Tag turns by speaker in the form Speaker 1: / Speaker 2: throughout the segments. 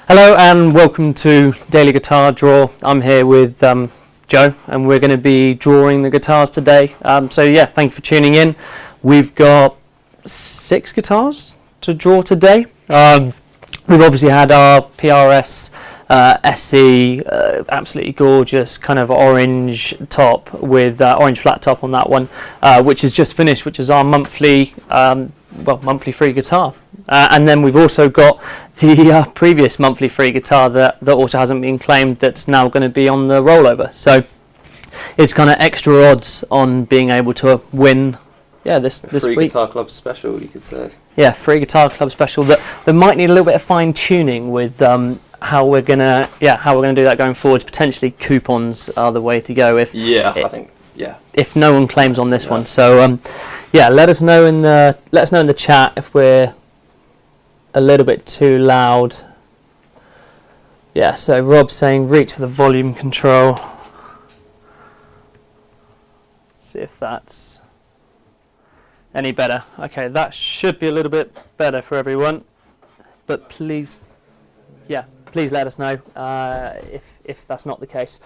Speaker 1: Hello and welcome to Daily Guitar Draw. I'm here with Joe and we're going to be drawing the guitars today. So yeah, thank you for tuning in. We've got 6 guitars to draw today. We've obviously had our PRS SE, absolutely gorgeous kind of orange top with orange flat top on that one, which is just finished, which is our monthly free guitar. And then we've also got the previous monthly free guitar that also hasn't been claimed, that's now going to be on the rollover. So it's kind of extra odds on being able to win. Yeah, this
Speaker 2: free
Speaker 1: week.
Speaker 2: Guitar Club special, you could say.
Speaker 1: Yeah, free Guitar Club special that might need a little bit of fine tuning with how we're gonna do that going forwards. Potentially coupons are the way to go if if no one claims on this one. So yeah, let us know in the chat if we're a little bit too loud. Yeah, so Rob's saying reach for the volume control. See if that's any better. Okay, that should be a little bit better for everyone. But please, yeah, please let us know if that's not the case.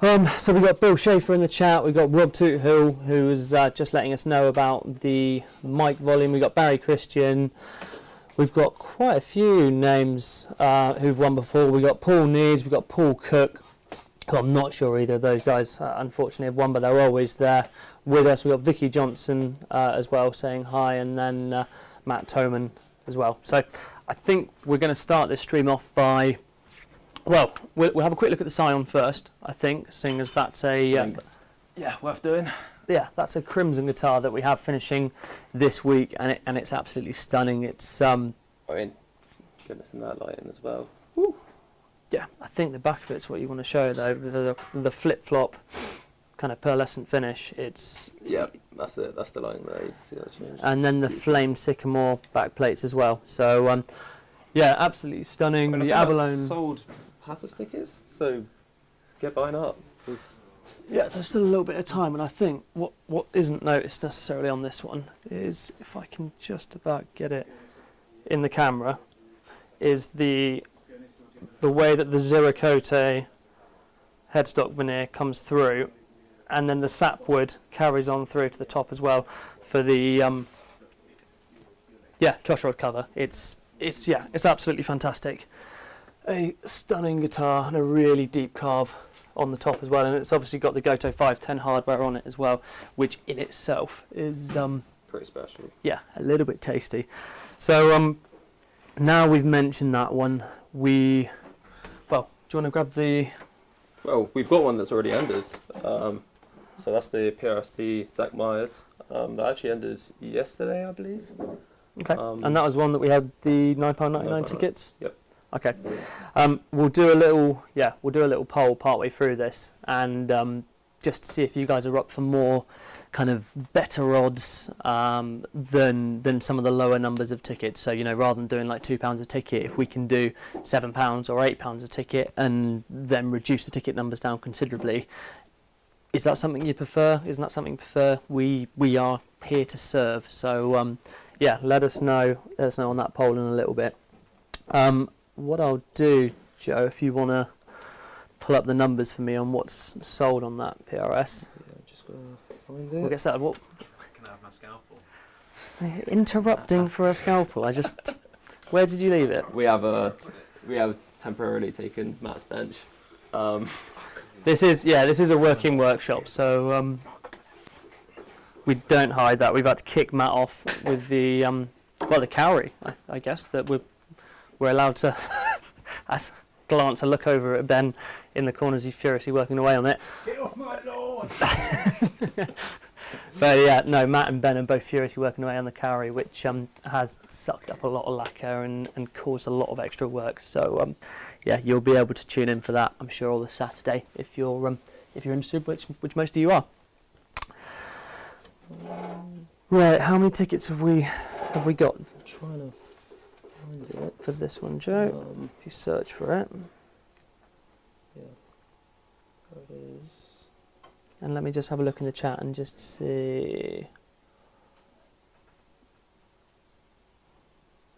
Speaker 1: So we've got Bill Schaefer in the chat, we've got Rob Toothill, who is just letting us know about the mic volume. We've got Barry Christian. We've got quite a few names who've won before. We've got Paul Needs, we've got Paul Cook, who I'm not sure either of those guys unfortunately have won, but they're always there with us. We've got Vicky Johnson as well saying hi, and then Matt Toman as well. So I think we're going to start this stream off by, well, we'll have a quick look at the Scion first, I think, seeing as that's a
Speaker 2: yeah, worth doing.
Speaker 1: Yeah, that's a crimson guitar that we have finishing this week, and it's absolutely stunning. It's
Speaker 2: I mean, goodness, in that lighting as well.
Speaker 1: Woo. Yeah, I think the back of it's what you want to show though. The flip flop kind of pearlescent finish. It's
Speaker 2: that's it. That's the lighting there. You can see that change.
Speaker 1: And then the flame sycamore back plates as well. So yeah, absolutely stunning. The abalone
Speaker 2: sold half as tickets, so get buying up.
Speaker 1: Yeah, there's still a little bit of time, and I think what isn't noticed necessarily on this one is, if I can just about get it in the camera, is the way that the Zerakote headstock veneer comes through, and then the sapwood carries on through to the top as well for the truss rod cover. It's absolutely fantastic. A stunning guitar and a really deep carve on the top as well, and it's obviously got the Goto 510 hardware on it as well, which in itself is
Speaker 2: pretty special. Yeah,
Speaker 1: a little bit tasty. So now we've mentioned that one, do you want to grab the...
Speaker 2: Well, we've got one that's already ended. So that's the PRS Zach Myers. That actually ended yesterday, I believe.
Speaker 1: Okay, and that was one that we had the £9.99 tickets?
Speaker 2: Yep.
Speaker 1: Okay, we'll do a little poll partway through this, and just to see if you guys are up for more kind of better odds than some of the lower numbers of tickets. So, you know, rather than doing like £2 a ticket, if we can do £7 or £8 a ticket and then reduce the ticket numbers down considerably, is that something you prefer? Isn't that something you prefer? We are here to serve. So yeah, let us know on that poll in a little bit. What I'll do, Joe, if you want to pull up the numbers for me on what's sold on that PRS.
Speaker 2: Yeah, just gotta find it.
Speaker 1: We'll get started. What?
Speaker 3: Can I have my scalpel?
Speaker 1: Interrupting for a scalpel. Where did you leave it?
Speaker 2: We have temporarily taken Matt's bench.
Speaker 1: This is a working workshop, so we don't hide that. We've had to kick Matt off with the the cowrie, I guess, that we're allowed to glance a look over at Ben in the corner as he's furiously working away on it.
Speaker 3: Get off my lawn!
Speaker 1: But yeah, no, Matt and Ben are both furiously working away on the cowrie, which has sucked up a lot of lacquer and caused a lot of extra work. So yeah, you'll be able to tune in for that, I'm sure, all this Saturday if you're interested, which most of you are. Right, how many tickets have we got?
Speaker 2: I'm trying to find it
Speaker 1: for this one, Joe. If you search for it.
Speaker 2: Yeah, there it is.
Speaker 1: And let me just have a look in the chat and just see.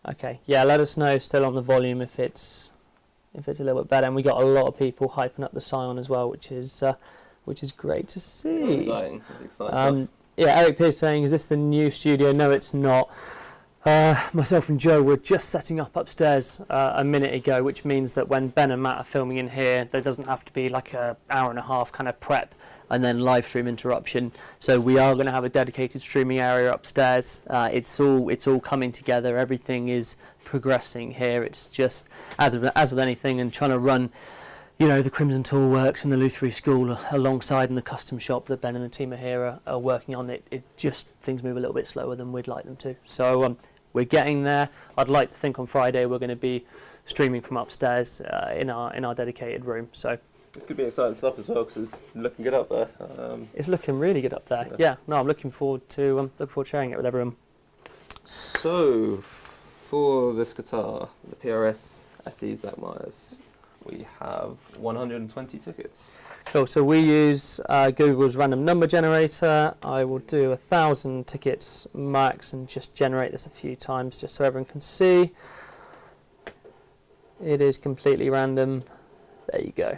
Speaker 1: Okay, yeah, let us know still on the volume if it's a little bit better. And we got a lot of people hyping up the Scion as well, which is great to see.
Speaker 2: It's exciting. It's exciting.
Speaker 1: Yeah, Eric Pierce saying, is this the new studio? No, it's not. Myself and Joe were just setting up upstairs a minute ago, which means that when Ben and Matt are filming in here, there doesn't have to be like an hour and a half kind of prep and then live stream interruption. So we are going to have a dedicated streaming area upstairs. It's all coming together. Everything is progressing here. It's just as with anything, and trying to run, you know, the Crimson Tool Works and the Lutherie School alongside, and the custom shop that Ben and the team are here are working on. It just, things move a little bit slower than we'd like them to. So we're getting there. I'd like to think on Friday we're going to be streaming from upstairs in our dedicated room. So
Speaker 2: this could be exciting stuff as well, because it's looking good up there.
Speaker 1: It's looking really good up there. Yeah. No, I'm looking forward to sharing it with everyone.
Speaker 2: So for this guitar, the PRS SE Zach Myers, we have 120 tickets.
Speaker 1: Cool. So we use Google's random number generator. I will do 1,000 tickets max and just generate this a few times just so everyone can see. It is completely random. There you go.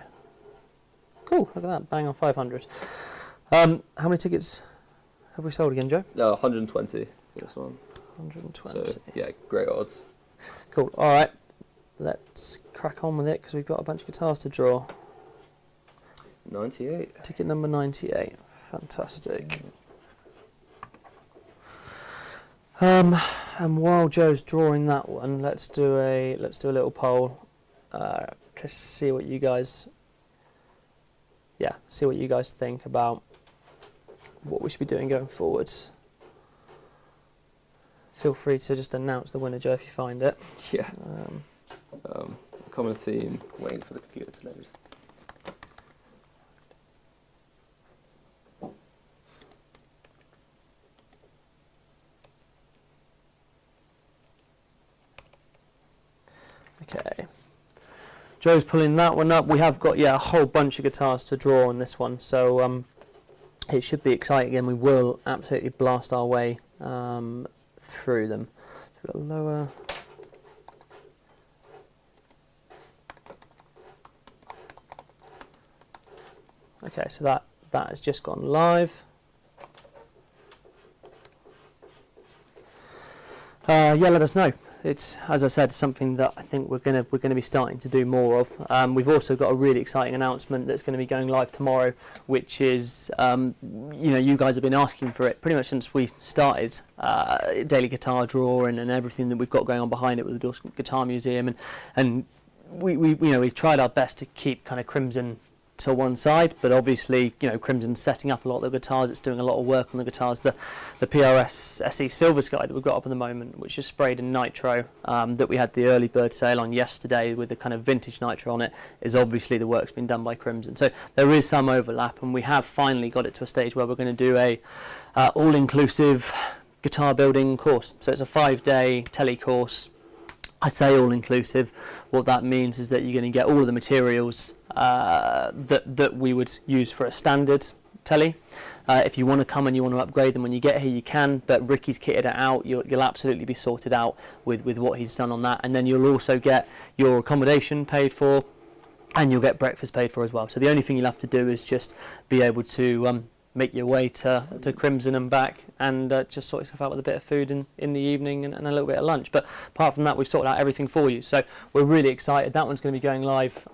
Speaker 1: Cool. Look at that. Bang on 500. How many tickets have we sold again, Joe?
Speaker 2: 120 for this one.
Speaker 1: 120.
Speaker 2: So, yeah, great odds.
Speaker 1: Cool. All right. Let's crack on with it because we've got a bunch of guitars to draw.
Speaker 2: 98.
Speaker 1: Ticket number 98. Fantastic. And while Joe's drawing that one, let's do a little poll. Just see what you guys think about what we should be doing going forwards. Feel free to just announce the winner, Joe, if you find it.
Speaker 2: Yeah. Common theme, waiting for the computer to load.
Speaker 1: Okay. Joe's pulling that one up. We have got a whole bunch of guitars to draw on this one, so it should be exciting, and we will absolutely blast our way through them. So we've got lower. Okay, so that has just gone live. Let us know. It's, as I said, something that I think we're going to be starting to do more of. We've also got a really exciting announcement that's going to be going live tomorrow, which is, you guys have been asking for it pretty much since we started Daily Guitar Draw and everything that we've got going on behind it with the Dorset Guitar Museum, and we've tried our best to keep kind of Crimson to one side, but obviously, Crimson's setting up a lot of the guitars. It's doing a lot of work on the guitars. The PRS SE Silver Sky that we've got up at the moment, which is sprayed in nitro, that we had the early bird sale on yesterday with the kind of vintage nitro on it, is obviously the work's been done by Crimson. So there is some overlap, and we have finally got it to a stage where we're going to do a all-inclusive guitar building course. So it's a 5-day tele course. I say all-inclusive. What that means is that you're going to get all of the materials that we would use for a standard telly. If you want to come and you want to upgrade them when you get here, you can, but Ricky's kitted it out. You'll absolutely be sorted out with what he's done on that, and then you'll also get your accommodation paid for, and you'll get breakfast paid for as well. So the only thing you'll have to do is just be able to make your way to Crimson and back, and just sort yourself out with a bit of food in the evening and a little bit of lunch. But apart from that, we've sorted out everything for you. So we're really excited. That one's going to be going live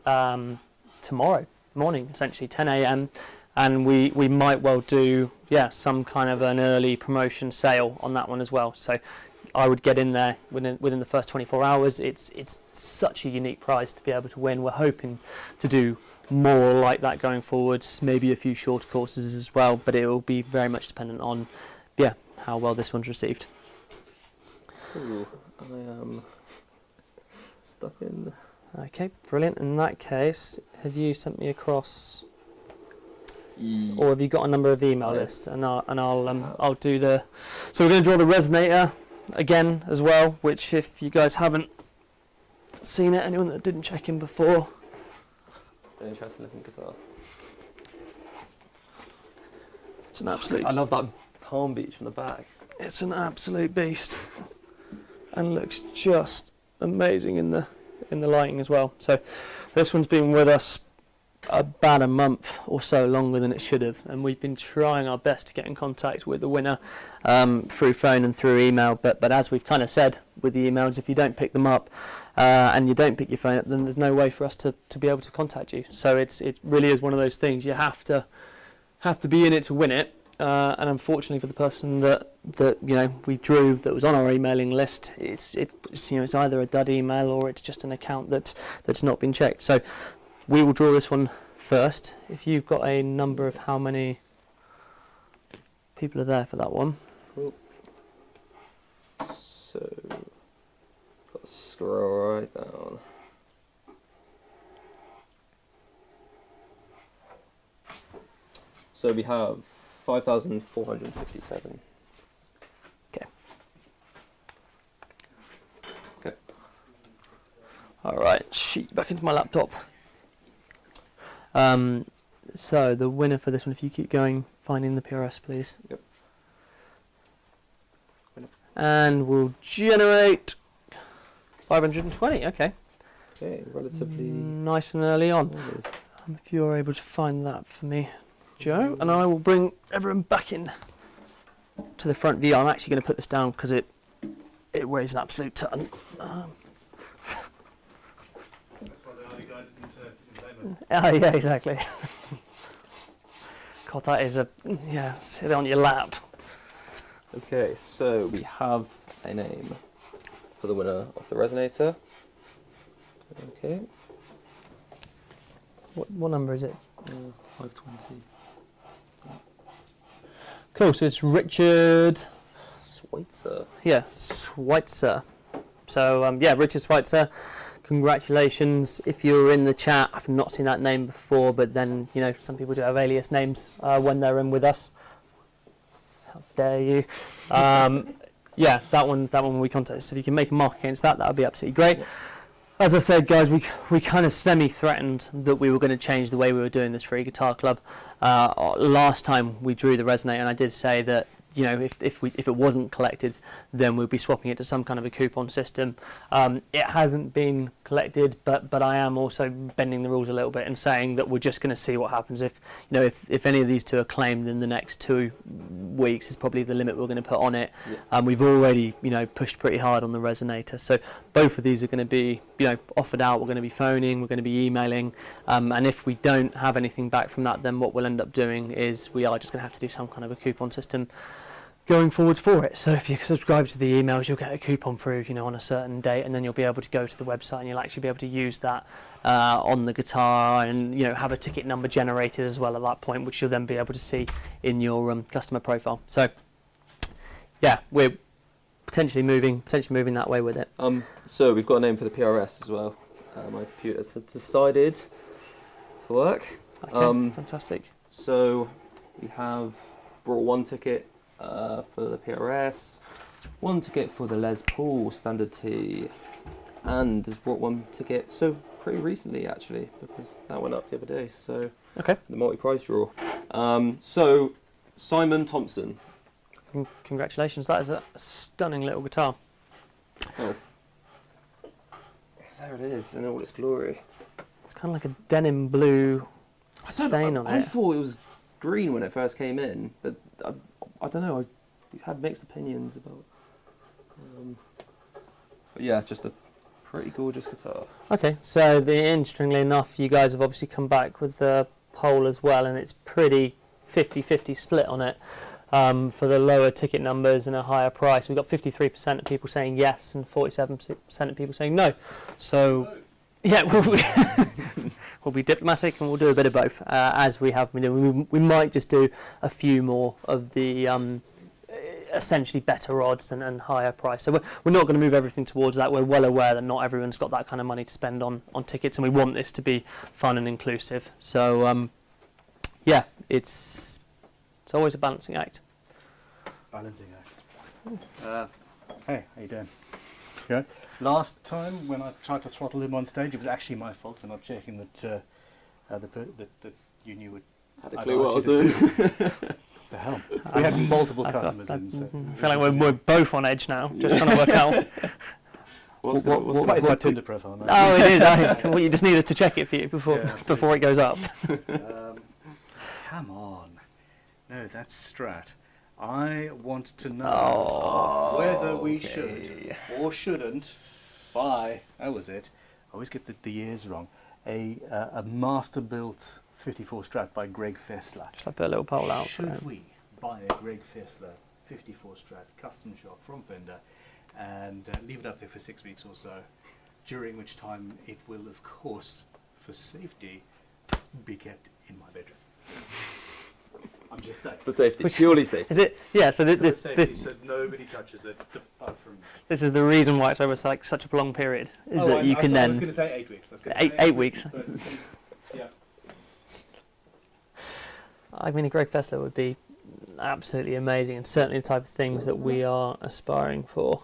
Speaker 1: tomorrow morning, essentially 10 a.m. And we might well do some kind of an early promotion sale on that one as well. So I would get in there within the first 24 hours. It's such a unique prize to be able to win. We're hoping to do more like that going forwards, maybe a few short courses as well, but it will be very much dependent on how well this one's received.
Speaker 2: Ooh, I am stuck in.
Speaker 1: Okay, brilliant. In that case, have you sent me across, or have you got a number of the email list? And I'll do the. So we're going to draw the resonator again as well, which if you guys haven't seen it, anyone that didn't check in before.
Speaker 2: Interesting looking guitar.
Speaker 1: It's an absolute.
Speaker 2: I love that Palm Beach from the back.
Speaker 1: It's an absolute beast. and looks just amazing in the lighting as well. So this one's been with us about a month or so longer than it should have, and we've been trying our best to get in contact with the winner through phone and through email, but as we've kind of said with the emails, if you don't pick them up and you don't pick your phone up, then there's no way for us to be able to contact you. So it really is one of those things, you have to be in it to win it. And unfortunately for the person that you know we drew that was on our emailing list, it's you know, it's either a dud email or it's just an account that's not been checked. So we will draw this one first. If you've got a number of how many people are there for that one.
Speaker 2: Cool. So got to scroll right down. So we have 5,457.
Speaker 1: Okay.
Speaker 2: Okay.
Speaker 1: All right, sheet back into my laptop. So the winner for this one, if you keep going, finding the PRS, please.
Speaker 2: Yep.
Speaker 1: And we'll generate 520. Okay.
Speaker 2: Okay, relatively
Speaker 1: Nice and early on.
Speaker 2: early.
Speaker 1: If you're able to find that for me, Joe, and I will bring everyone back in to the front view. I'm actually going to put this down because it weighs an absolute ton.
Speaker 3: That's why the early guy didn't blame it.
Speaker 1: Oh yeah, exactly. God, that is yeah, sit on your lap.
Speaker 2: Okay, so we have a name for the winner of the resonator. Okay.
Speaker 1: What number is it?
Speaker 2: 520.
Speaker 1: Cool, so it's Richard.
Speaker 2: Schweitzer.
Speaker 1: Yeah, Schweitzer. So yeah, Richard Schweitzer. Congratulations. If you're in the chat, I've not seen that name before, but then you know some people do have alias names when they're in with us. How dare you? Yeah, that one we contacted. So if you can make a mark against that, that would be absolutely great.
Speaker 2: Yeah.
Speaker 1: As I said, guys, we kind of semi-threatened that we were going to change the way we were doing this Free Guitar Club. Last time we drew the resonator, and I did say that you know if it wasn't collected, then we'd be swapping it to some kind of a coupon system. It hasn't been collected, but I am also bending the rules a little bit and saying that we're just going to see what happens. If you know if any of these two are claimed in the next 2 weeks is probably the limit we're going to put on it.
Speaker 2: Yeah.
Speaker 1: We've already pushed pretty hard on the resonator, so both of these are going to be offered out. We're going to be phoning, we're going to be emailing, and if we don't have anything back from that, then what we'll end up doing is we are just going to have to do some kind of a coupon system going forwards for it. So if you subscribe to the emails, you'll get a coupon through on a certain date, and then you'll be able to go to the website and you'll actually be able to use that on the guitar, and have a ticket number generated as well at that point, which you'll then be able to see in your customer profile. So yeah, we're potentially moving that way with it.
Speaker 2: So we've got a name for the PRS as well. My computer has decided to work.
Speaker 1: Okay, fantastic.
Speaker 2: So we have brought one ticket for the PRS, one ticket for the Les Paul Standard T, and has brought one ticket pretty recently actually, because that went up the other day. So
Speaker 1: Okay.
Speaker 2: the multi-prize draw. So Simon Thompson.
Speaker 1: Congratulations, that is a stunning little guitar.
Speaker 2: Oh, there it is in all its glory.
Speaker 1: It's kind of like a denim blue stain on
Speaker 2: I
Speaker 1: it.
Speaker 2: thought it was green when it first came in, but I don't know. We had mixed opinions about. But yeah, just a pretty gorgeous guitar.
Speaker 1: Okay, so interestingly enough, you guys have obviously come back with the poll as well, and it's pretty 50-50 split on it. For the lower ticket numbers and a higher price, we've got 53% of people saying yes and 47% of people saying no. So, yeah, we'll be diplomatic and we'll do a bit of both, as we have been doing. We might just do a few more of the essentially better odds and higher price. So we're not going to move everything towards that. We're well aware that not everyone's got that kind of money to spend on tickets, and we want this to be fun and inclusive. So, yeah, it's always a balancing act.
Speaker 4: Balancing act. Hey, how you doing? Good. Last time when I tried to throttle him on stage, it was actually my fault for not checking that that you knew what
Speaker 2: Had a
Speaker 4: I'd
Speaker 2: clue what I was
Speaker 4: asked you to
Speaker 2: doing.
Speaker 4: do. the hell? We had multiple
Speaker 1: I
Speaker 4: customers in. So
Speaker 1: feel like we're both on edge now, just trying to work out.
Speaker 4: It's my Tinder profile now.
Speaker 1: Oh, it is. Well, you just needed to check it for you before it goes up.
Speaker 4: Come on. No, that's Strat. I want to know whether we should or shouldn't buy, that was it, I always get the years wrong, a master-built 54 Strat by Greg Fessler.
Speaker 1: Shall I put a little poll out?
Speaker 4: Should we buy a Greg Fessler 54 Strat custom shop from Fender and leave it up there for 6 weeks or so, during which time it will, of course, for safety, be kept in my bedroom. I'm just saying.
Speaker 2: For safety, purely safety.
Speaker 1: Is it? Yeah. So
Speaker 3: Safety, so nobody touches it apart from.
Speaker 1: this is the reason why it's over like such a long period. Is that
Speaker 3: I
Speaker 1: you can
Speaker 3: I was
Speaker 1: then
Speaker 3: going to say 8 weeks.
Speaker 1: eight weeks.
Speaker 3: But, yeah.
Speaker 1: I mean, a Greg Fessler would be absolutely amazing, and certainly the type of things that we are aspiring for.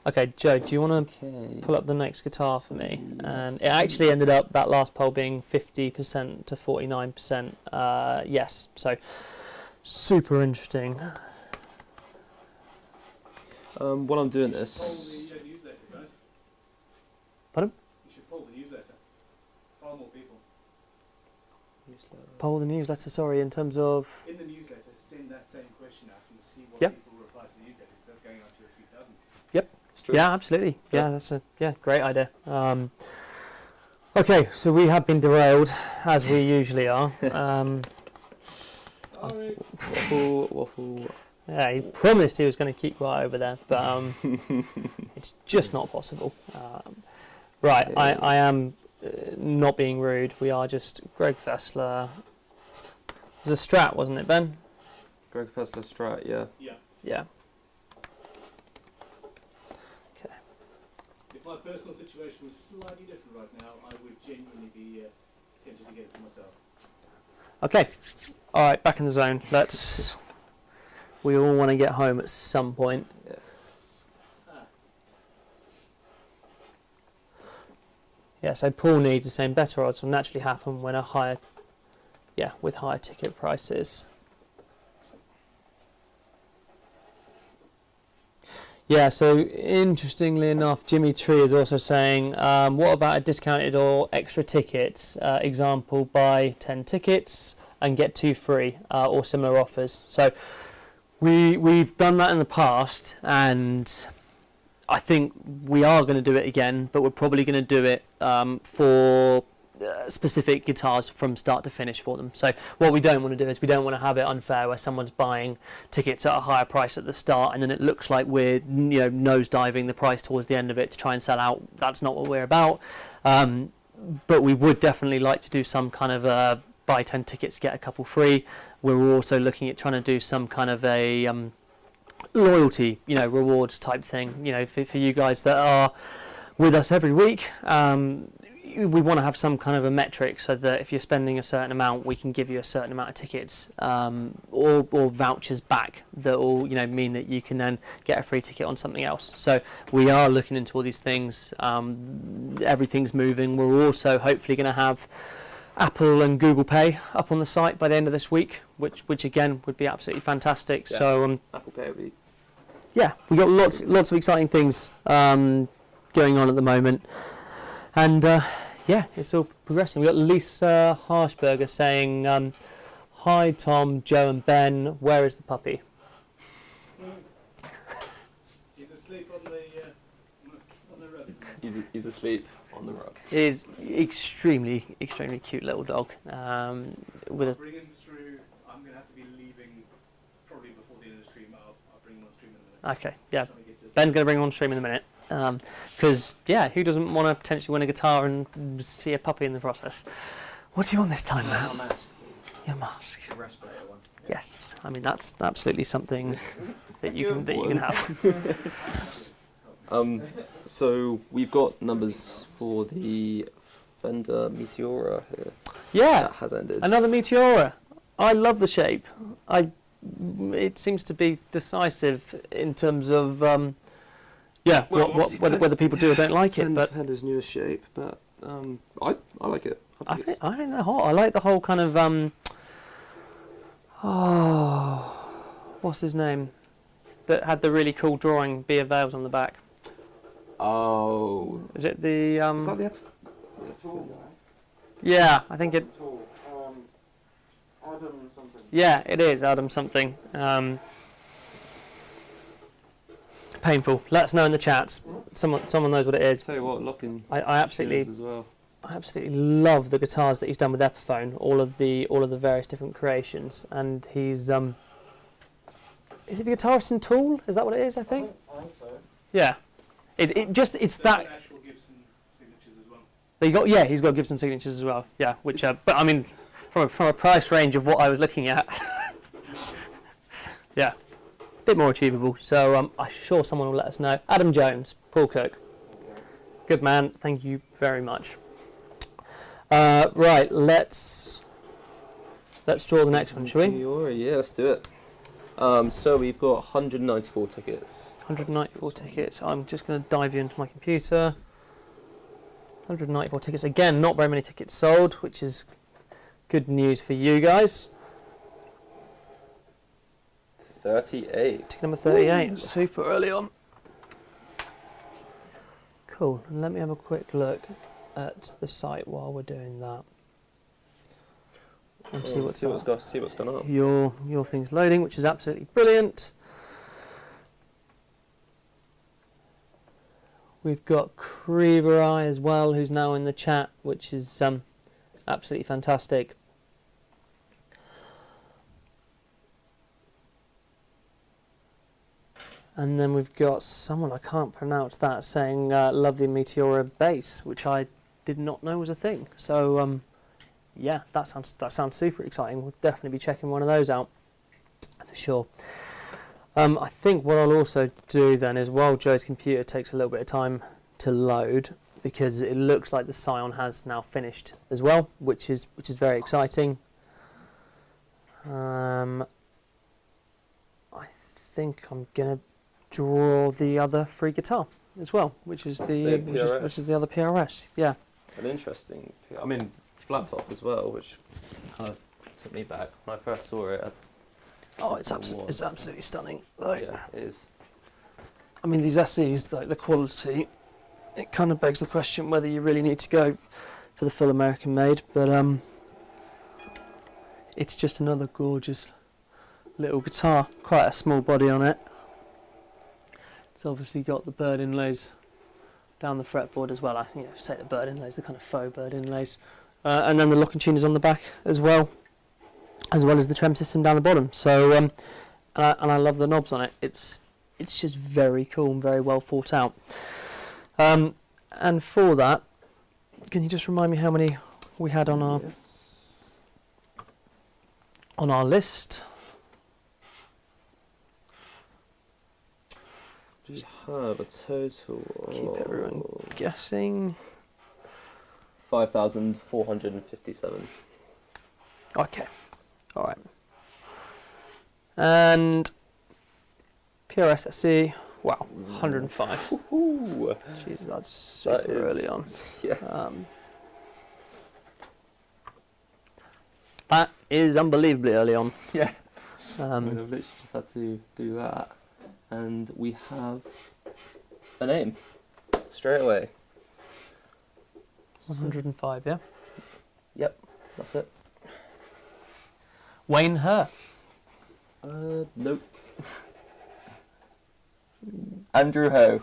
Speaker 1: Okay, Joe, do you want to pull up the next guitar for me? And it actually ended up, that last poll being 50% to 49%. Yes, so super interesting.
Speaker 2: While I'm doing
Speaker 3: Poll
Speaker 2: this,
Speaker 3: the newsletter, guys.
Speaker 1: Pardon?
Speaker 3: You should poll the newsletter. Far more people.
Speaker 1: Poll the newsletter, sorry, in terms of...
Speaker 3: In the newsletter, send that same question out and see what
Speaker 1: Yep.
Speaker 3: people reply to the newsletter, because that's going up to a few thousand.
Speaker 2: it's true.
Speaker 1: Yeah, absolutely. Yeah, that's a great idea. Okay, so we have been derailed, as we usually are.
Speaker 2: Waffle.
Speaker 1: Yeah, he promised he was going to keep right over there, but it's just not possible. Right, I am not being rude. We are just Greg Fessler. It was a Strat, wasn't it, Ben?
Speaker 2: Greg Fessler Strat, yeah.
Speaker 3: Yeah.
Speaker 1: Yeah.
Speaker 3: If my personal situation was slightly different right now, I would genuinely be tempted to get it for myself.
Speaker 1: Okay. All right, back in the zone. Let's. We all want to get home at some point.
Speaker 2: Yes.
Speaker 1: Yeah, so Paul needs the same better odds will naturally happen when with higher ticket prices. Yeah, so interestingly enough, Jimmy Tree is also saying, what about a discounted or extra tickets? Example, buy 10 tickets and get 2 free, or similar offers. So we've done that in the past, and I think we are going to do it again, but we're probably going to do it for specific guitars from start to finish for them. So what we don't want to do is we don't want to have it unfair where someone's buying tickets at a higher price at the start and then it looks like we're nosediving the price towards the end of it to try and sell out. That's not what we're about. But we would definitely like to do some kind of buy 10 tickets, get a couple free. We're also looking at trying to do some kind of a loyalty, rewards type thing, for you guys that are with us every week. We want to have some kind of a metric so that if you're spending a certain amount, we can give you a certain amount of tickets or vouchers back that will mean that you can then get a free ticket on something else. So we are looking into all these things. Everything's moving. We're also hopefully going to have Apple and Google Pay up on the site by the end of this week, which again would be absolutely fantastic.
Speaker 2: Yeah.
Speaker 1: So
Speaker 2: Apple Pay would be.
Speaker 1: Yeah, we've got lots of exciting things going on at the moment. And it's all progressing. We've got Lisa Harshberger saying, hi Tom, Joe and Ben, where is the puppy?
Speaker 3: He's asleep on the rug.
Speaker 2: He's asleep on the rug.
Speaker 1: He is extremely cute little dog. With
Speaker 3: I'll bring him through. I'm going to have to be leaving probably before the end of the stream. I'll bring him on stream in a minute.
Speaker 1: Okay, yeah. Ben's going to bring him on stream in a minute. Because, who doesn't want to potentially win a guitar and see a puppy in the process? What do you want this time, Matt? Your mask.
Speaker 3: The respirator one.
Speaker 1: Yes, I mean that's absolutely something that you can have.
Speaker 2: So we've got numbers for the Fender Meteora here.
Speaker 1: Yeah,
Speaker 2: That has ended.
Speaker 1: another Meteora. I love the shape. It seems to be decisive in terms of whether people do or don't like it. But
Speaker 2: Fender's newest shape, but I like it.
Speaker 1: I think they're hot. I like the whole kind of Oh, what's his name? That had the really cool drawing Be of Veils on the back.
Speaker 2: Oh.
Speaker 1: Is it the
Speaker 2: Is that the
Speaker 1: Yeah, I think it.
Speaker 5: Adam something.
Speaker 1: Yeah, it is Adam something. Painful. Let us know in the chats. Someone knows what it is.
Speaker 2: Tell you what, looking.
Speaker 1: I absolutely.
Speaker 2: as well.
Speaker 1: I absolutely love the guitars that he's done with Epiphone, all of the various different creations, and he's is it the guitarist in Tool? Is that what it is? I think.
Speaker 5: I think so.
Speaker 1: Yeah. It's
Speaker 3: There's
Speaker 1: that.
Speaker 3: actual Gibson signatures as well.
Speaker 1: He's got Gibson signatures as well. Yeah, which but I mean, from a price range of what I was looking at, yeah, a bit more achievable. So I'm sure someone will let us know. Adam Jones, Paul Cook, good man. Thank you very much. Right, let's draw the next one, shall we?
Speaker 2: Meteora, yeah, let's do it. So we've got 194 tickets.
Speaker 1: 194 tickets. I'm just going to dive you into my computer. 194 tickets. Again, not very many tickets sold, which is good news for you guys.
Speaker 2: 38.
Speaker 1: Ticket number 38.
Speaker 2: Ooh.
Speaker 1: Super early on. Cool. Let me have a quick look at the site while we're doing that. And see what's
Speaker 2: going on.
Speaker 1: Your thing's loading, which is absolutely brilliant. We've got Creeberai as well, who's now in the chat, which is absolutely fantastic. And then we've got someone, I can't pronounce that, saying love the Meteora bass, which I did not know was a thing. So yeah, that sounds super exciting. We'll definitely be checking one of those out for sure. I think what I'll also do then is, while Joe's computer takes a little bit of time to load, because it looks like the Scion has now finished as well, which is very exciting. I think I'm gonna draw the other free guitar as well, which is the other PRS. Yeah.
Speaker 2: An interesting. I mean, flat top as well, which kind of took me back when I first saw it.
Speaker 1: Oh, it's absolutely stunning. Like,
Speaker 2: yeah, it is.
Speaker 1: I mean, these SEs, like the quality, it kind of begs the question whether you really need to go for the full American made, but it's just another gorgeous little guitar. Quite a small body on it. It's obviously got the bird inlays down the fretboard as well. I think say the bird inlays, the kind of faux bird inlays, and then the locking tuners on the back as well as the trem system down the bottom. So and I love the knobs on it. It's just very cool and very well thought out. And for that, can you just remind me how many we had on our list?
Speaker 2: We have a total
Speaker 1: Keep everyone guessing.
Speaker 2: 5,457.
Speaker 1: Okay, all right. And PRS SE, wow, 105.
Speaker 2: Ooh.
Speaker 1: Jeez, that's super early on.
Speaker 2: Yeah.
Speaker 1: That is unbelievably early on.
Speaker 2: Yeah. I mean, I've literally just had to do that, and we have a name straight away.
Speaker 1: 105, yeah.
Speaker 2: Yep, that's it.
Speaker 1: Wayne Herr.
Speaker 2: Nope. Andrew Ho.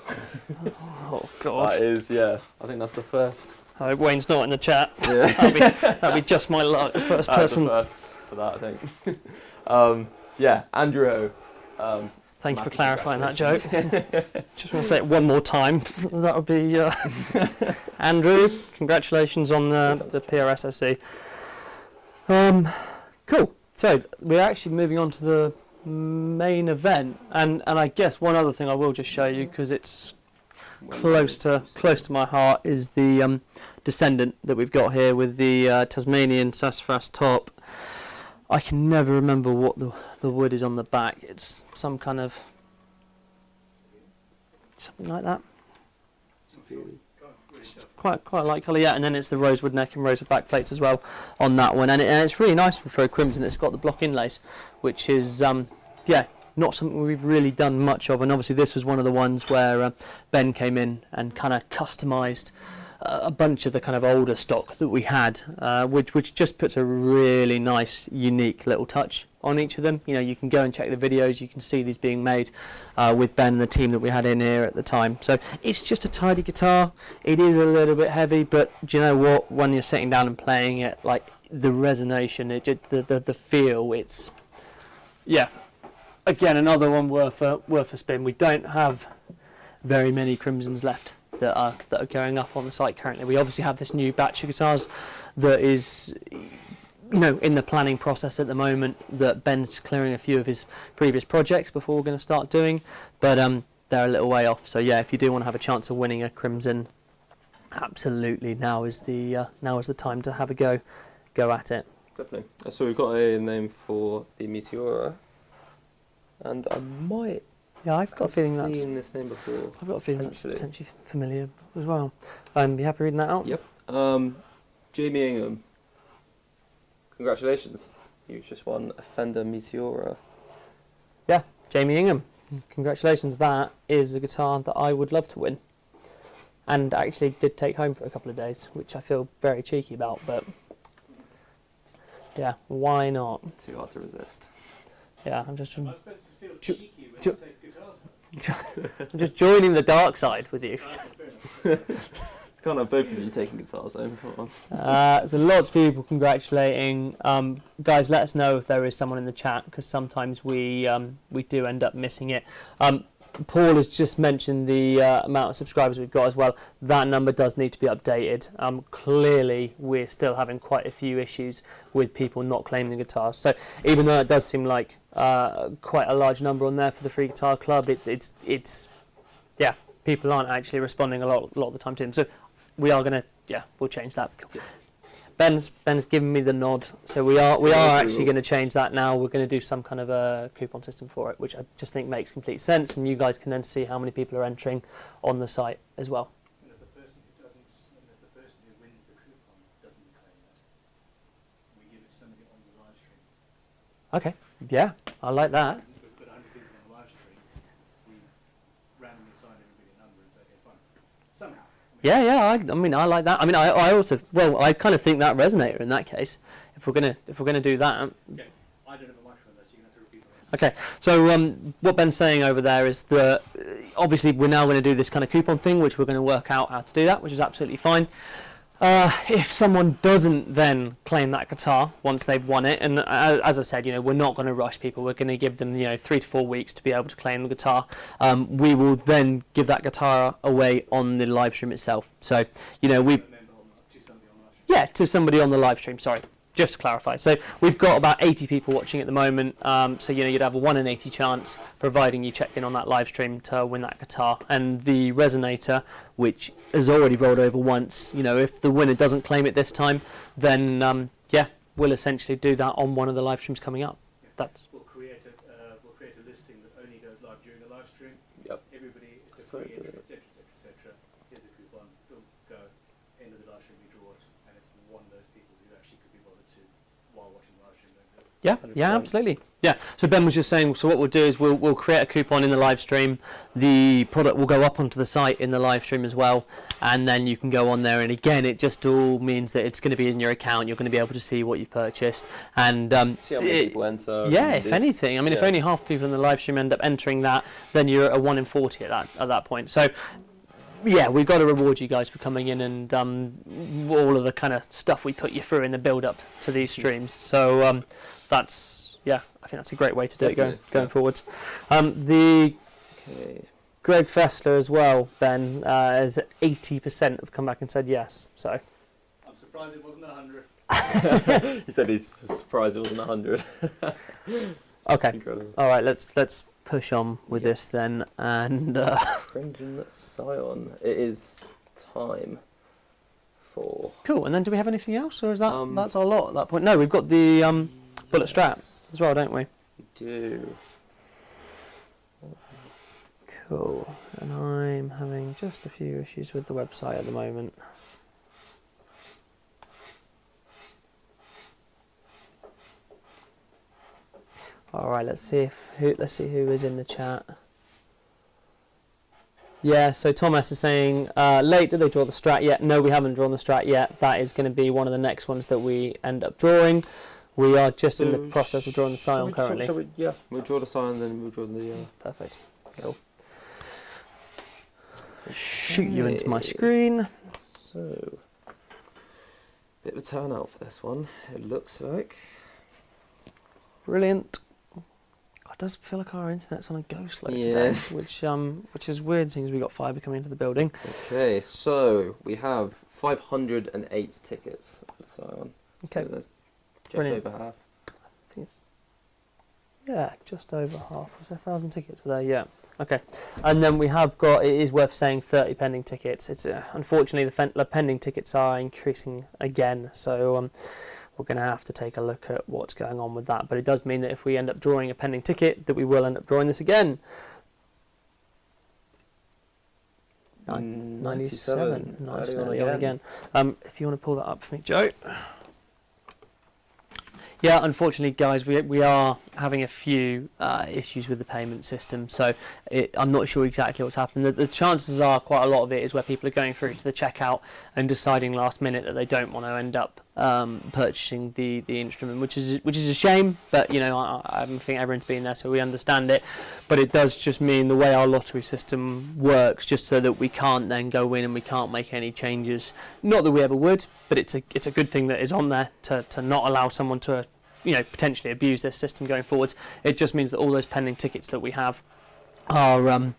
Speaker 1: Oh God.
Speaker 2: That is, yeah. I think that's the first.
Speaker 1: I hope Wayne's not in the chat.
Speaker 2: Yeah.
Speaker 1: that'd be just my luck. The first person.
Speaker 2: The first for that, I think. Yeah, Andrew Ho.
Speaker 1: Thank you for clarifying that joke. Just want to say it one more time. That would be Andrew. Congratulations on the PRS SE. Cool. So we're actually moving on to the main event, and I guess one other thing I will just show you, because it's close to my heart, is the Descendant that we've got here with the Tasmanian sassafras top. I can never remember what the wood is on the back. It's some kind of something like that.
Speaker 3: really tough.
Speaker 1: Quite a light colour, yeah. And then it's the rosewood neck and rosewood back plates as well on that one, and it's really nice with Throw Crimson. It's got the block inlays, which is yeah, not something we've really done much of. And obviously this was one of the ones where Ben came in and kind of customised a bunch of the kind of older stock that we had, which just puts a really nice, unique little touch on each of them. You know, you can go and check the videos, you can see these being made with Ben and the team that we had in here at the time. So it's just a tidy guitar. It is a little bit heavy, but do you know what? When you're sitting down and playing it, like the resonation, the feel, it's, yeah. Again, another one worth a spin. We don't have very many Crimsons left that are going up on the site currently. We obviously have this new batch of guitars that is, you know, in the planning process at the moment, that Ben's clearing a few of his previous projects before we're going to start doing, but they're a little way off. So yeah, if you do want to have a chance of winning a Crimson, absolutely now is the time to have a go at it.
Speaker 2: Definitely. So we've got a name for the Meteora, and I might.
Speaker 1: Yeah, I've got a feeling that's.
Speaker 2: Seen this name before.
Speaker 1: I've got a feeling that's potentially familiar as well. You happy reading that out?
Speaker 2: Yep. Jamie Ingham. Congratulations. You've just won a Fender Meteora.
Speaker 1: Yeah, Jamie Ingham. Congratulations. That is a guitar that I would love to win, and actually did take home for a couple of days, which I feel very cheeky about, but yeah, why not?
Speaker 2: Too hard to resist.
Speaker 1: Yeah, I'm just.
Speaker 3: I'm supposed to feel cheeky when you take guitars home.
Speaker 1: I'm just joining the dark side with you.
Speaker 2: Can't have both of you taking guitars home. Come on.
Speaker 1: So lots of people congratulating. Guys, let us know if there is someone in the chat, because sometimes we do end up missing it. Paul has just mentioned the amount of subscribers we've got as well. That number does need to be updated. Clearly, we're still having quite a few issues with people not claiming the guitars. So even though it does seem like quite a large number on there for the Free Guitar Club, it's yeah, people aren't actually responding a lot of the time to them. So we are gonna, yeah, we'll change that. Ben's given me the nod, so we are actually going to change that now. We're going to do some kind of a coupon system for it, which I just think makes complete sense, and you guys can then see how many people are entering on the site as well.
Speaker 3: And if the person who wins the coupon doesn't claim that, we give it to somebody on the live stream.
Speaker 1: Okay, yeah, I like that.
Speaker 3: We've got 100 people on the live stream. We randomly assign everybody a number and say, okay, fine. Somehow.
Speaker 1: Yeah, I mean, I like that. I mean, I also, well, I kind of think that resonator in that case. If we're gonna do that.
Speaker 3: Okay. I don't have a microphone, though, so you're gonna have to repeat that.
Speaker 1: Okay, so what Ben's saying over there is that obviously we're now going to do this kind of coupon thing, which we're going to work out how to do that, which is absolutely fine. If someone doesn't then claim that guitar once they've won it, and as I said, you know, we're not going to rush people. We're going to give them, you know, 3 to 4 weeks to be able to claim the guitar. We will then give that guitar away on the live stream itself. So, you know, to somebody on the live stream. Sorry, just to clarify. So we've got about 80 people watching at the moment. So you know, you'd have a 1 in 80 chance, providing you checked in on that live stream, to win that guitar. And the resonator, which has already rolled over once, you know, if the winner doesn't claim it this time, then yeah, we'll essentially do that on one of the live streams coming up.
Speaker 3: Yeah.
Speaker 1: That's.
Speaker 3: We'll create a listing that only goes live during the live stream.
Speaker 2: Yep.
Speaker 3: Everybody, it's a free entry, etc., etc. Here's a coupon. Boom, go. End of the live stream, we draw it, and it's one of those people who actually could be bothered to, while watching the live stream, don't do it.
Speaker 1: Yeah, 100%. Yeah, absolutely. Yeah. So Ben was just saying, so what we'll do is we'll create a coupon in the live stream. The product will go up onto the site in the live stream as well, and then you can go on there. And again, it just all means that it's going to be in your account. You're going to be able to see what you've purchased, and
Speaker 2: see how many people enter.
Speaker 1: Yeah, if anything, I mean, if only half the people in the live stream end up entering that, then you're at a 1 in 40 at that point. So. Yeah, we've got to reward you guys for coming in and all of the kind of stuff we put you through in the build-up to these streams. So that's, yeah, I think that's a great way to do it going forwards. Greg Fessler as well, Ben, is 80% have come back and said yes. So
Speaker 3: I'm surprised it wasn't 100.
Speaker 2: He said he's surprised it wasn't 100.
Speaker 1: Okay,
Speaker 2: Incredible.
Speaker 1: all right, let's push on with this then, and
Speaker 2: Crimson Scion. It is time for.
Speaker 1: Cool. And then do we have anything else, or is that that's our lot at that point? No, we've got the bullet Strat as well, don't we?
Speaker 2: We do.
Speaker 1: Cool. And I'm having just a few issues with the website at the moment. All right, let's see who is in the chat. Yeah, so Thomas is saying, late, did they draw the Strat yet? No, we haven't drawn the Strat yet. That is going to be one of the next ones that we end up drawing. We are just in the process of drawing the Scion currently.
Speaker 2: Yeah, we'll draw the Scion, then we'll draw the...
Speaker 1: Perfect. Cool. Shoot you into my screen.
Speaker 2: So, bit of a turnout for this one, it looks like.
Speaker 1: Brilliant. It does feel like our internet's on a go slow today, which is weird, seeing as we got fibre coming into the building.
Speaker 2: Okay, so we have 508 tickets for the Scion.
Speaker 1: Okay,
Speaker 2: so that's just
Speaker 1: brilliant.
Speaker 2: over half.
Speaker 1: I think it's, yeah, just over half. Was there 1,000 tickets were there? Yeah. Okay, and then we have got. It is worth saying 30 pending tickets. It's unfortunately the pending tickets are increasing again, so we're going to have to take a look at what's going on with that. But it does mean that if we end up drawing a pending ticket, that we will end up drawing this again. 97. Nice, early on again. If you want to pull that up for me, Joe. Yeah, unfortunately, guys, we are having a few issues with the payment system, so I'm not sure exactly what's happened. The chances are quite a lot of it is where people are going through to the checkout and deciding last minute that they don't want to end up purchasing the instrument, which is a shame. But you know, I think everyone's been there, so we understand it. But it does just mean the way our lottery system works, just so that we can't then go in and we can't make any changes. Not that we ever would, but it's a good thing that is on there to not allow someone to, you know, potentially abuse this system going forwards. It just means that all those pending tickets that we have are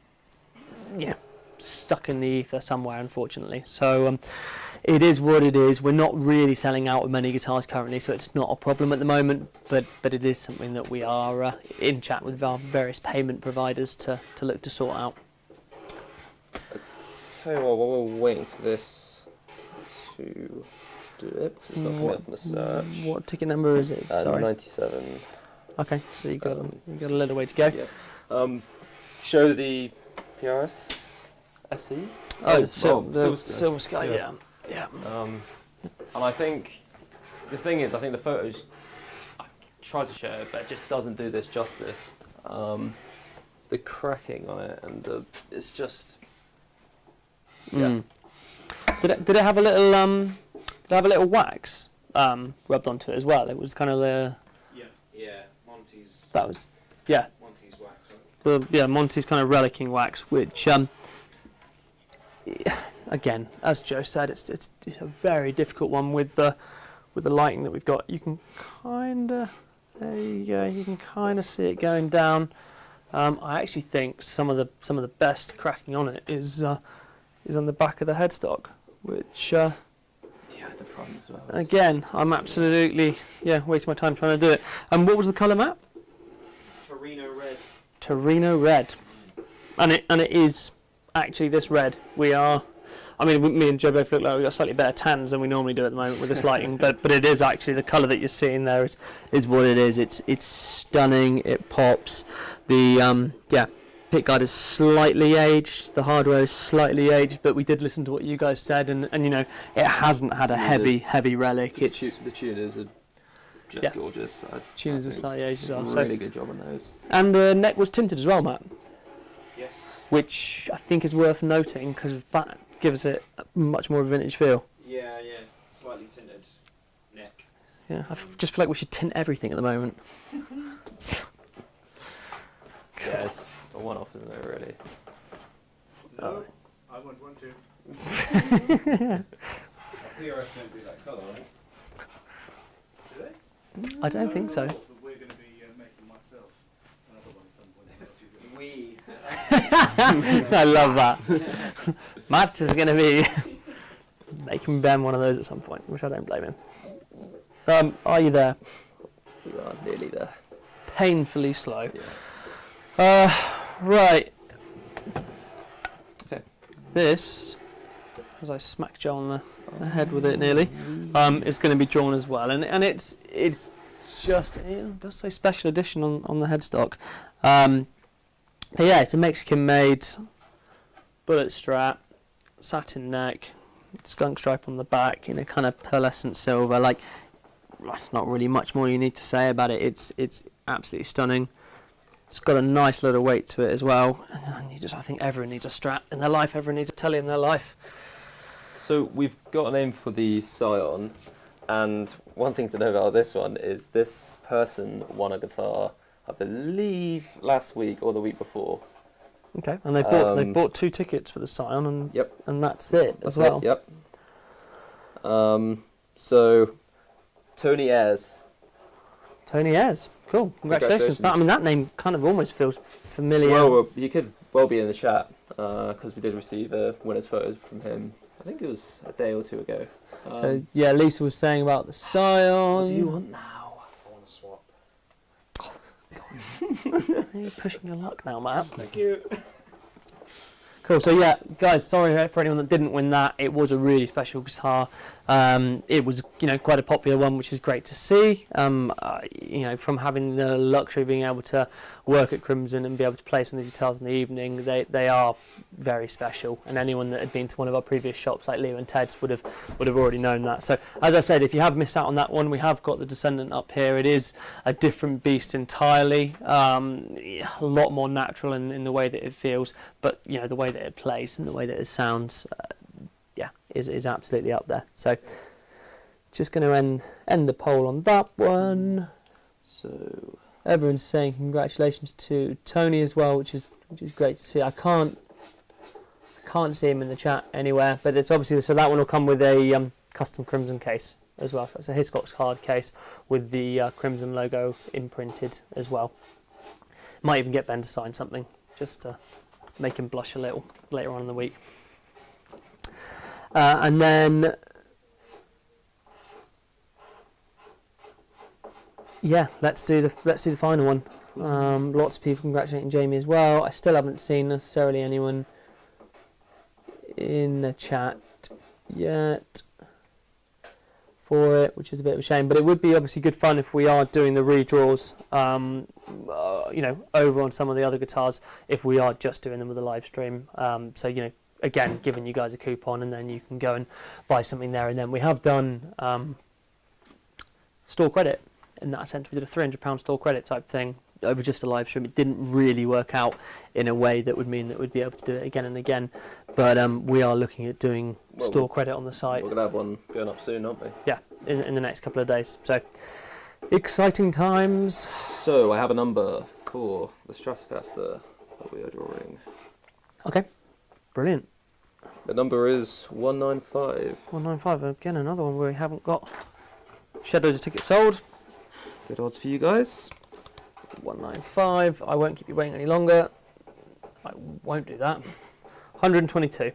Speaker 1: stuck in the ether somewhere, unfortunately. So it is what it is. We're not really selling out of many guitars currently, so it's not a problem at the moment, but it is something that we are in chat with our various payment providers to look to sort out.
Speaker 2: I'll tell you what, while we're waiting for this to do it, because it's not coming up on the search.
Speaker 1: What ticket number is it? Sorry.
Speaker 2: 97.
Speaker 1: Okay, so you got a little way to go.
Speaker 2: Yeah. Show the PRS SE.
Speaker 1: The Silver Sky. Yeah.
Speaker 2: And I think the thing is, I think the photos, I tried to show it, but it just doesn't do this justice. The cracking on it, and it's just. Yeah.
Speaker 1: Did it have a little Did it have a little wax rubbed onto it as well? It was kind of the.
Speaker 3: Yeah. Monty's.
Speaker 1: That was. Yeah.
Speaker 3: Monty's wax.
Speaker 1: Monty's kind of relicking wax, which again, as Joe said, it's a very difficult one with the lighting that we've got. You can there you go. You can kind of see it going down. I actually think some of the best cracking on it is on the back of the headstock, which.
Speaker 2: The front as well.
Speaker 1: Again, I'm absolutely wasting my time trying to do it. And what was the colour, Matt?
Speaker 3: Torino red.
Speaker 1: Torino red, and it is actually this red. We are. I mean, me and Joe both look like we've got slightly better tans than we normally do at the moment with this lighting, but it is actually the colour that you're seeing there is what it is. It's stunning. It pops. The pick guard is slightly aged. The hardware is slightly aged, but we did listen to what you guys said, and you know, it hasn't had a heavy relic.
Speaker 2: The tuners are just gorgeous.
Speaker 1: Tuners are slightly aged as well.
Speaker 2: Really good job on those.
Speaker 1: And the neck was tinted as well, Matt.
Speaker 3: Yes.
Speaker 1: Which I think is worth noting because that gives it a much more vintage feel.
Speaker 3: Yeah. Slightly tinted neck.
Speaker 1: Yeah, I just feel like we should tint everything at the moment.
Speaker 2: Yeah, it's a one-off, isn't it, really?
Speaker 3: No, I wouldn't want to. PRS don't do that colour, right? Do they?
Speaker 1: I don't think so.
Speaker 3: But we're going to be making myself another one at some point.
Speaker 1: I love that. Matt is going to be making Ben one of those at some point, which I don't blame him. Are you there?
Speaker 2: We are nearly there.
Speaker 1: Painfully slow.
Speaker 2: Yeah.
Speaker 1: Right.
Speaker 2: Okay.
Speaker 1: This, as I smack Joe on the head with it nearly, is going to be drawn as well, and it's just, it does say special edition on the headstock. But yeah, it's a Mexican-made bullet Strat, satin neck, skunk stripe on the back in a kind of pearlescent silver. Like, not really much more you need to say about it. It's absolutely stunning. It's got a nice little weight to it as well. And I think everyone needs a Strat in their life. Everyone needs a telly in their life.
Speaker 2: So we've got a name for the Scion, and one thing to know about this one is this person won a guitar, I believe, last week or the week before.
Speaker 1: Okay, and they bought 2 tickets for the Scion, and
Speaker 2: Yep.
Speaker 1: and that's it
Speaker 2: That's
Speaker 1: as well.
Speaker 2: it, yep. So Tony Ayres.
Speaker 1: Tony Ayres, cool. Congratulations. I mean, that name kind of almost feels familiar.
Speaker 2: Well, you could well be in the chat because we did receive a winner's photos from him. I think it was a day or 2 ago.
Speaker 1: So yeah, Lisa was saying about the Scion.
Speaker 2: What do you want now?
Speaker 3: I want to swap.
Speaker 1: You're pushing your luck now, Matt.
Speaker 3: Thank you.
Speaker 1: Cool. So yeah, guys, sorry for anyone that didn't win that. It was a really special guitar. It was, quite a popular one, which is great to see. From having the luxury of being able to work at Crimson and be able to play some of these guitars in the evening, they are very special. And anyone that had been to one of our previous shops, like Leo and Ted's, would have already known that. So as I said, if you have missed out on that one, we have got the Descendant up here. It is a different beast entirely. A lot more natural in the way that it feels, but the way that it plays and the way that it sounds. Is absolutely up there. So just going to end the poll on that one.
Speaker 2: So
Speaker 1: everyone's saying congratulations to Tony as well, which is great to see. I can't see him in the chat anywhere, but it's obviously, so that one will come with a custom Crimson case as well. So it's a Hiscox card case with the Crimson logo imprinted as well. Might even get Ben to sign something just to make him blush a little later on in the week. And then, yeah, let's do the final one. Lots of people congratulating Jamie as well. I still haven't seen necessarily anyone in the chat yet for it, which is a bit of a shame. But it would be obviously good fun if we are doing the redraws, over on some of the other guitars, if we are just doing them with a live stream. Again, giving you guys a coupon, and then you can go and buy something there. And then we have done store credit in that sense. We did a £300 store credit type thing over just a live stream. It didn't really work out in a way that would mean that we'd be able to do it again and again. But we are looking at doing store credit on the site.
Speaker 2: We're going to have one going up soon, aren't we?
Speaker 1: Yeah, in the next couple of days. So exciting times.
Speaker 2: So I have a number for the Stratocaster that we are drawing.
Speaker 1: Okay. Brilliant.
Speaker 2: The number is 195.
Speaker 1: 195, again another one where we haven't got shadows of tickets sold.
Speaker 2: Good odds for you guys.
Speaker 1: 195, I won't keep you waiting any longer. I won't do that. 122.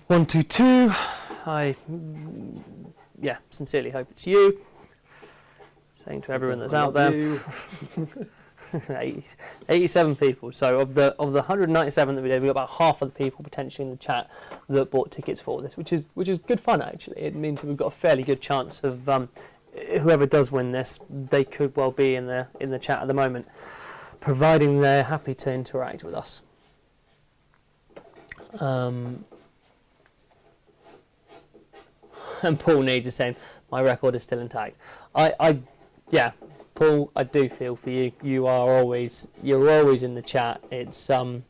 Speaker 1: 122, I sincerely hope it's you. Saying to everyone that's out there. 87 people. So of the 197 that we did, we got about half of the people potentially in the chat that bought tickets for this, which is good fun actually. It means that we've got a fairly good chance of whoever does win this, they could well be in the chat at the moment, providing they're happy to interact with us. And Paul needs is saying my record is still intact. Paul, I do feel for you. You're always in the chat. It's your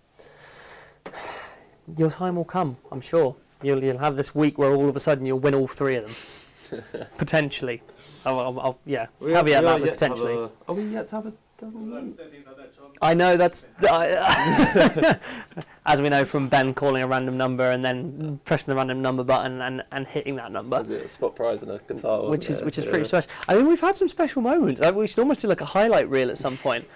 Speaker 1: time will come, I'm sure. You'll have this week where all of a sudden you'll win all 3 of them, potentially. I'll caveat that with potentially.
Speaker 2: Are we yet to have a double?
Speaker 1: I know that's as we know from Ben calling a random number and then pressing the random number button and hitting that number.
Speaker 2: Is it a spot prize and a guitar?
Speaker 1: Which is pretty special. I mean, we've had some special moments. We should almost do like a highlight reel at some point.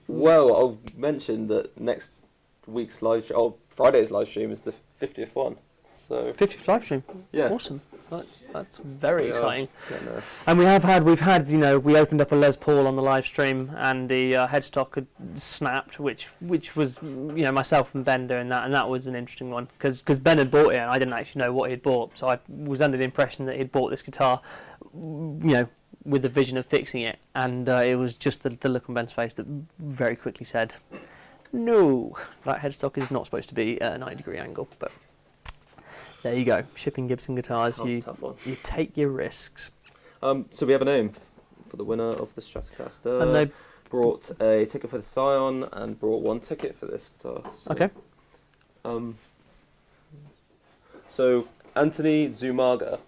Speaker 2: Well, I'll mention that next week's Friday's live stream is the 50th one. So
Speaker 1: 50th live stream.
Speaker 2: Yeah.
Speaker 1: Awesome. That's very exciting.
Speaker 2: Yeah,
Speaker 1: And we've had we opened up a Les Paul on the live stream and the headstock had snapped, which was myself and Ben doing that, and that was an interesting one because Ben had bought it and I didn't actually know what he'd bought, so I was under the impression that he'd bought this guitar with the vision of fixing it, and it was just the look on Ben's face that very quickly said, no, that headstock is not supposed to be at a 90-degree angle. But there you go, shipping Gibson guitars, you take your risks.
Speaker 2: So we have a name for the winner of the Stratocaster.
Speaker 1: And they
Speaker 2: brought a ticket for the Scion and brought 1 ticket for this guitar. So,
Speaker 1: okay.
Speaker 2: So Anthony Zumaga.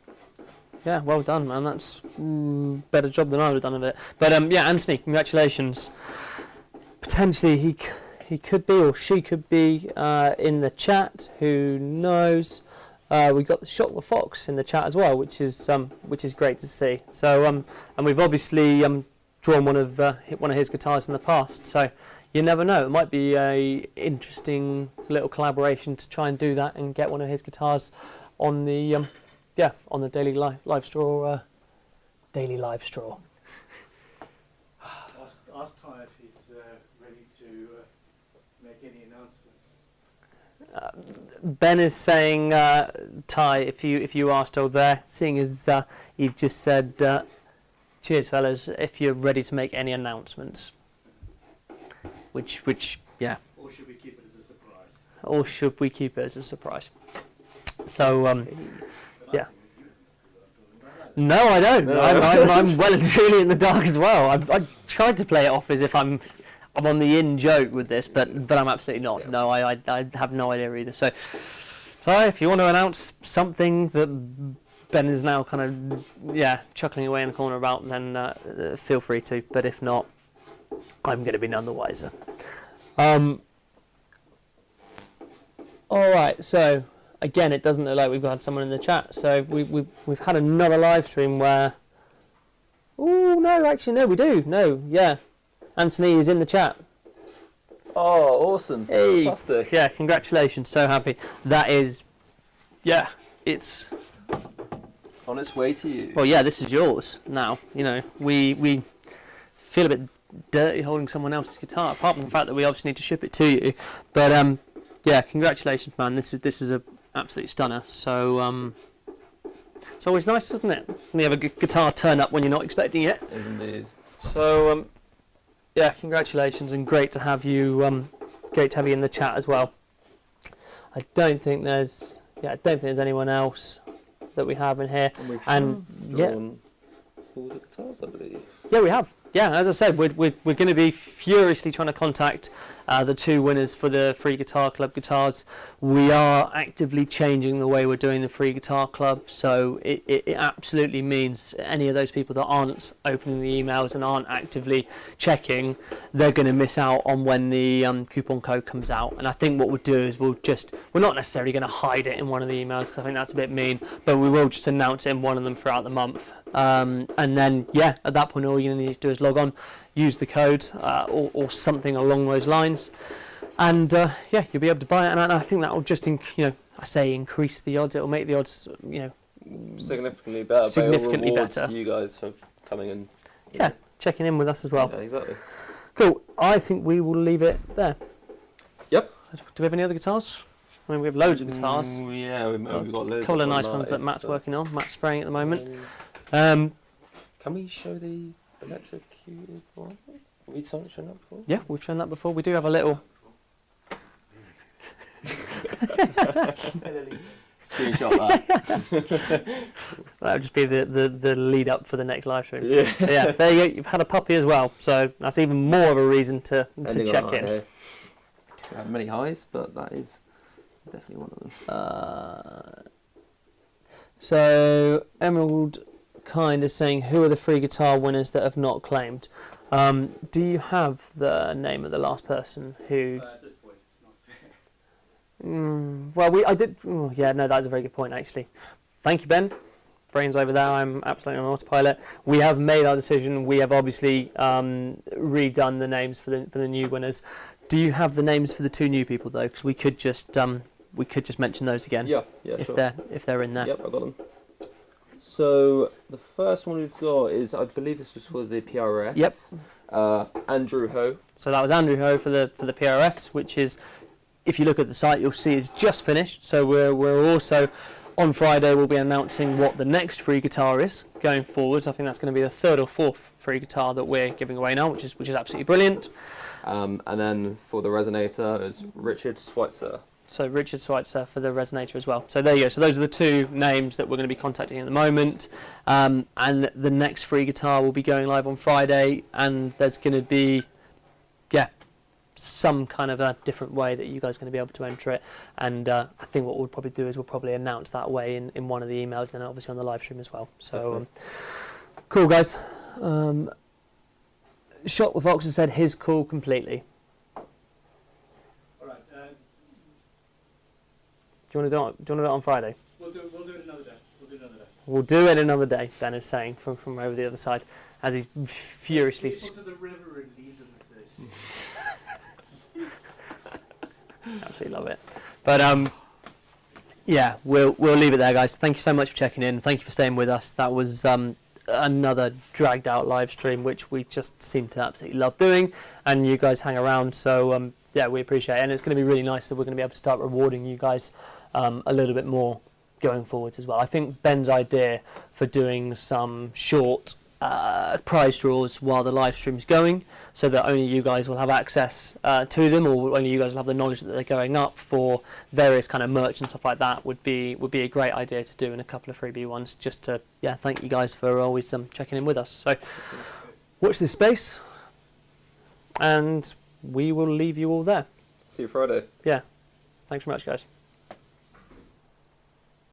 Speaker 1: Yeah, well done, man. That's better job than I would have done of it. But yeah, Anthony, congratulations. Potentially he could be, or she could be, in the chat. Who knows? We got the Shot the Fox in the chat as well, which is great to see. So and we've obviously drawn one of his guitars in the past. So you never know. It might be a interesting little collaboration to try and do that and get one of his guitars on the on the daily live straw. Daily live straw.
Speaker 4: Ask Ty if he's ready to make any announcements.
Speaker 1: Ben is saying, Ty, if you are still there, seeing as you've just said, cheers, fellas, if you're ready to make any announcements. Which, yeah.
Speaker 4: Or should we keep it as a surprise?
Speaker 1: Or should we keep it as a surprise? So, yeah. No, I don't.
Speaker 2: No.
Speaker 1: I'm well and truly in the dark as well. I tried to play it off as if I'm on the in joke with this, but I'm absolutely not.
Speaker 2: Yeah.
Speaker 1: No, I have no idea either. So if you want to announce something that Ben is now kind of chuckling away in the corner about, then feel free to. But if not, I'm going to be none the wiser. All right, so again, it doesn't look like we've got someone in the chat. So we've had another live stream where. Oh no, actually no, we do. No, yeah, Anthony is in the chat.
Speaker 2: Oh, awesome!
Speaker 1: Hey,
Speaker 2: fantastic!
Speaker 1: Yeah, congratulations. So happy. That is, yeah, it's
Speaker 2: On its way to you.
Speaker 1: well, yeah, this is yours now. You know, we feel a bit dirty holding someone else's guitar, apart from the fact that we obviously need to ship it to you. But yeah, congratulations, man. This is a absolute stunner. So it's always nice, isn't it, when you have a good guitar turn up when you're not expecting it.
Speaker 2: It is indeed.
Speaker 1: So yeah, congratulations, and great to have you in the chat as well. I don't think there's anyone else that we have in here.
Speaker 2: And
Speaker 1: yeah,
Speaker 2: all the guitars, I believe.
Speaker 1: yeah, we have. Yeah, as I said, we're going to be furiously trying to contact the 2 winners for the Free Guitar Club guitars. We are actively changing the way we're doing the Free Guitar Club, so it absolutely means any of those people that aren't opening the emails and aren't actively checking, they're going to miss out on when the coupon code comes out. And I think what we'll do is we're not necessarily going to hide it in one of the emails, because I think that's a bit mean, but we will just announce it in one of them throughout the month. And then, yeah, at that point, all you're going to need to do is log on, use the code or something along those lines, and yeah, you'll be able to buy it. And I think that will just, increase the odds. It will make the odds,
Speaker 2: Significantly better.
Speaker 1: Significantly
Speaker 2: rewards
Speaker 1: better.
Speaker 2: You guys for coming in.
Speaker 1: Yeah, checking in with us as well.
Speaker 2: Yeah, exactly.
Speaker 1: Cool. I think we will leave it there.
Speaker 2: Yep.
Speaker 1: Do we have any other guitars? I mean, we have loads of guitars.
Speaker 2: Yeah, we've got loads.
Speaker 1: A couple of nice
Speaker 2: live,
Speaker 1: ones that Matt's working on. Matt's spraying at the moment.
Speaker 2: Can we show the electrocuted one? Have we shown that before?
Speaker 1: Yeah, we've shown that before. We do have a little.
Speaker 2: Screenshot that.
Speaker 1: That would just be the lead up for the next live stream.
Speaker 2: Yeah.
Speaker 1: But yeah, there you go. You've had a puppy as well, so that's even more of a reason to check in.
Speaker 2: We have many highs, but that is definitely one of them.
Speaker 1: So Emerald kind of saying, who are the free guitar winners that have not claimed? Do you have the name of the last person who?
Speaker 4: At this point, it's not fair.
Speaker 1: Well, I did. Yeah, no, that's a very good point actually. Thank you, Ben. Brains over there. I'm absolutely on autopilot. We have made our decision. We have obviously redone the names for the new winners. Do you have the names for the 2 new people though? Because we could just mention those again.
Speaker 2: Yeah,
Speaker 1: if
Speaker 2: sure.
Speaker 1: if they're in there.
Speaker 2: Yep, I got them. So the first one we've got is, I believe this was for the PRS.
Speaker 1: Yep.
Speaker 2: Andrew Ho.
Speaker 1: So that was Andrew Ho for the PRS, which is, if you look at the site, you'll see is just finished. So we're also on Friday we'll be announcing what the next free guitar is going forwards. I think that's going to be the third or fourth free guitar that we're giving away now, which is absolutely brilliant.
Speaker 2: And then for the resonator is Richard Schweitzer.
Speaker 1: So Richard Schweitzer for the resonator as well. So there you go. So those are the two names that we're going to be contacting at the moment. And the next free guitar will be going live on Friday, and there's going to be, yeah, some kind of a different way that you guys are going to be able to enter it. And I think what we'll probably do is we'll probably announce that way in one of the emails, and obviously on the live stream as well. So cool, guys. Shot the Fox has said his cool completely.
Speaker 3: All right.
Speaker 1: Do you want to do it on Friday?
Speaker 3: We'll do it another day. We'll do it another day.
Speaker 1: We'll do it another day, Ben is saying, from over the other side, as he's furiously...
Speaker 3: People to the river and leave them thirsty.
Speaker 1: Absolutely love it. But yeah, we'll leave it there, guys. Thank you so much for checking in. Thank you for staying with us. That was another dragged out live stream, which we just seem to absolutely love doing, and you guys hang around, so yeah, we appreciate it. And it's going to be really nice that we're going to be able to start rewarding you guys a little bit more going forwards as well. I think Ben's idea for doing some short prize draws while the live stream is going, so that only you guys will have access to them, or only you guys will have the knowledge that they're going up for various kind of merch and stuff like that, would be a great idea to do in a couple of freebie ones, just to, yeah, thank you guys for always checking in with us. So watch this space, and we will leave you all there.
Speaker 2: See you Friday.
Speaker 1: Yeah, thanks very much, guys.